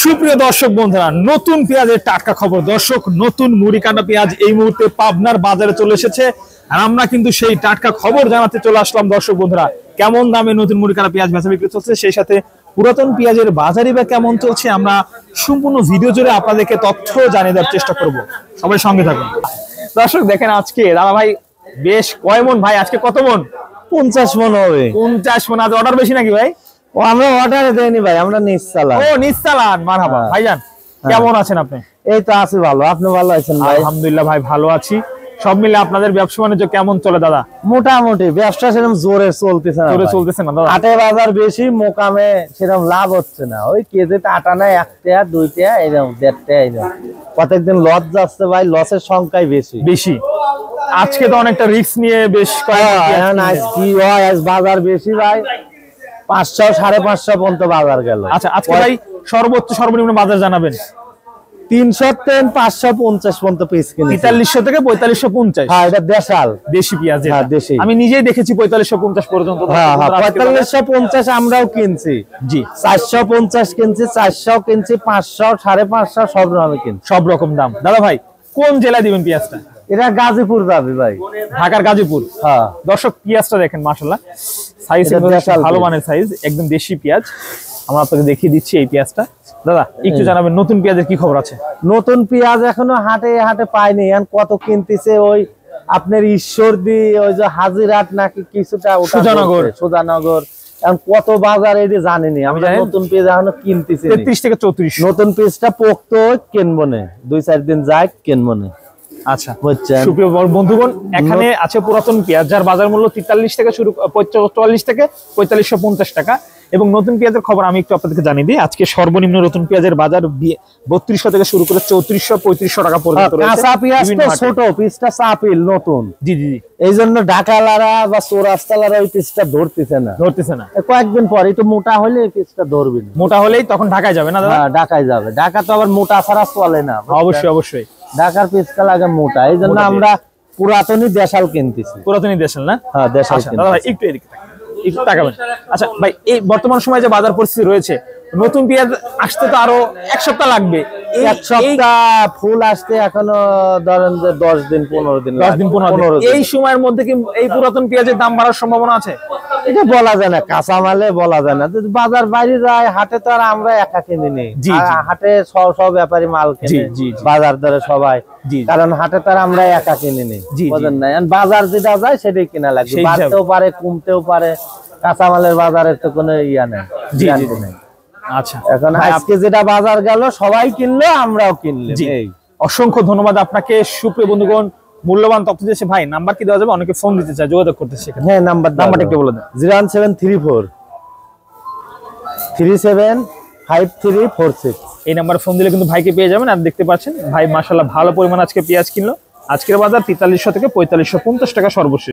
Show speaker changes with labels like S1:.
S1: সুপ্রিয় দর্শক বন্ধুরা, নতুন পেঁয়াজের টাটকা খবর। দর্শক, নতুন মুড়িকাটা পেঁয়াজ এই মুহূর্তে পাবনার বাজারে চলে এসেছে, আর আমরা কিন্তু সেই টাটকা খবর জানাতে চলে আসলাম। দর্শক বন্ধুরা, কেমন দামে নতুন মুড়িকাটা পেঁয়াজ বেচা বিক্রি চলছে, সেই সাথে পুরাতন পেঁয়াজের বাজারই বা কেমন চলছে, আমরা সম্পূর্ণ ভিডিও জুড়ে আপনাদেরকে তথ্য জানিয়ে দেওয়ার চেষ্টা করব। সবাই সঙ্গে থাকুন। দর্শক দেখেন, আজকে দাদা ভাই বেশ কয় মন ভাই? আজকে কত মন?
S2: 50 মন হবে।
S1: 50 মন। আজ অর্ডার বেশি নাকি ভাই?
S2: ও আমরা অর্ডারে দেইনি ভাই, আমরা নিজ চালান।
S1: ও নিজ চালান, মারহাবা। ভাইজান কেমন আছেন আপনি?
S2: এই তো আছি ভালো, আপনি ভালো আছেন ভাই?
S1: আলহামদুলিল্লাহ ভাই, ভালো আছি। সব মিলে আপনাদের ব্যবসা বাণিজ্য কেমন চলে দাদা?
S2: মোটামুটি ব্যবসা সেরকম জোরে চলতেছে না।
S1: জোরে চলতেছে না দাদা?
S2: হাটে বাজার বেশি, মোকামে সেরকম লাভ হচ্ছে না। ওই কেজিতে আটা নাই 1 টাকা 2 টাকা এরকম 1.5 টাকা এরকম। প্রত্যেকদিন লস যাচ্ছে ভাই, লসের সংখ্যাই বেশি বেশি।
S1: আজকে তো অনেকটা রিস্ক নিয়ে বেশ
S2: আজ কি হয়, আজ বাজার বেশি ভাই, 500 550 পর্যন্ত বাজার গেল।
S1: আচ্ছা, আজকে ভাই সর্বোচ্চ সর্বনিম্ন বাজার জানাবেন।
S2: 300 550 পর্যন্ত পিস কিনে,
S1: 4300 থেকে 4550।
S2: হ্যাঁ, এটা দেশাল
S1: দেশি পেঁয়াজ।
S2: হ্যাঁ দেশি,
S1: আমি নিজেই দেখেছি 4550 পর্যন্ত।
S2: হ্যাঁ 4550 আমরাও কিনছি।
S1: জি,
S2: 450 কিনছি, 400 কিনছি, 500 550 সব রকমের কিনছি,
S1: সব রকম দাম। দাদা ভাই কোন জেলায় দিবেন পেঁয়াজটা?
S2: এটা গাজীপুর যাবে ভাই,
S1: ঢাকার গাজীপুর।
S2: হ্যাঁ।
S1: দর্শক, পেঁয়াজটা দেখেন, মাশাআল্লাহ সাইজ ভালো মানের সাইজ, একদম দেশি পেঁয়াজ। আমরা আপনাকে দেখিয়ে দিচ্ছি এই পেঁয়াজটা। দাদা একটু জানাবেন নতুন পেঁয়াজের কি খবর আছে?
S2: নতুন পেঁয়াজ এখনো হাটে হাটে পাইনি। এখন কত কিনতেছে ওই আপনার ঈশ্বরদী, ওই যে হাজিরহাট নাকি কিছুটা, সুজানগর। এখন কত বাজার এটা জানিনি আমি। নতুন পেঁয়াজ এখনো কিনতেছি
S1: 33 থেকে 34।
S2: নতুন পেঁয়াজটা পোক্ত কিনবো না, 2-4 দিন যাক কিনবো না।
S1: আচ্ছা, সুপ্রিয় বন্ধুগণ, এখানে আছে পুরাতন পেঁয়াজ, যার বাজার মূল্য 43 থেকে শুরু 44 থেকে 4550 টাকা। এবং নতুন পেঁয়াজের খবর আমি একটু আপনাদেরকে জানিয়ে দিই। আজকে সর্বনিম্ন নতুন পেঁয়াজের বাজার 3200 থেকে শুরু করে 3400-3500 টাকা পর্যন্ত রয়েছে।
S2: কাঁচা পেঁয়াজ তো ছোট পিসটা চাপিল নতুন।
S1: জি জি জি,
S2: এইজন্য ঢাকালারা বা চৌরাস্তালারা ওই পিসটা ধরতেছে না। কয়েকদিন পরে একটু মোটা হলে পিসটা ধরবে না।
S1: মোটা হলেই তখন ঢাকায় যাবে না দাদা?
S2: হ্যাঁ, ঢাকায় যাবে। ঢাকা তো আবার মোটা ছাড়া চলে না।
S1: অবশ্যই অবশ্যই,
S2: ঢাকার পিসটা লাগে মোটা। এই জন্য আমরা পুরাতনই দেশাল কিনতেছি।
S1: পুরাতনই দেশাল না?
S2: হ্যাঁ দেশাল।
S1: দাদা ভাই একটু এদিকে একটু তাকাবেন। আচ্ছা ভাই, এই বর্তমান সময়ে যে বাজার পরিস্থিতি রয়েছে, নতুন পেঁয়াজ আসতে তো আরো 1 সপ্তাহ লাগবে।
S2: 1 সপ্তাহ ফুল আসতে এখনো ধরেন যে 10 দিন 15 দিন।
S1: এই সময়ের মধ্যে কি এই পুরাতন পেঁয়াজের দাম বাড়ার সম্ভাবনা আছে?
S2: এটা বলা যায় না, কাঁচা মালে বলা যায় না। যদি বাজার বাইরে যায়, হাটে তো আর আমরা একা কিনি নেই। হাটে সব ব্যাপারী মাল কিনে বাজার দরে সবাই, কারণ হাটে তো আর আমরা একা কিনি নেই, বুঝেন না? বাজার যেটা যায় সেটাই কিনা লাগবে, বাড়তেও পারে কমতেও পারে। কাঁচা মালের বাজারের তো কোনো ইয়া নেই।
S1: আচ্ছা,
S2: এখন আজকে যেটা বাজার গেল সবাই কিনলো, আমরাও কিনলাম।
S1: অসংখ্য ধন্যবাদ আপনাকে। সুপ্রিয় বন্ধুগণ, মূল্যবান তথ্য দিয়েছে ভাই। নাম্বার কি দেওয়া যাবে? অনেকে ফোন দিতে চায়, যোগাযোগ করতে চায়।
S2: হ্যাঁ, নাম্বারটা একটু বলে দেন। 01734 375346।
S1: এই নাম্বারে ফোন দিলে কিন্তু ভাইকে পেয়ে যাবেন। আর দেখতে পাচ্ছেন ভাই মাশাআল্লাহ ভালো পরিমাণ আজকে পেঁয়াজ কিনলো। আজকের বাজার 4300 থেকে 4550 টাকা সর্বশেষ।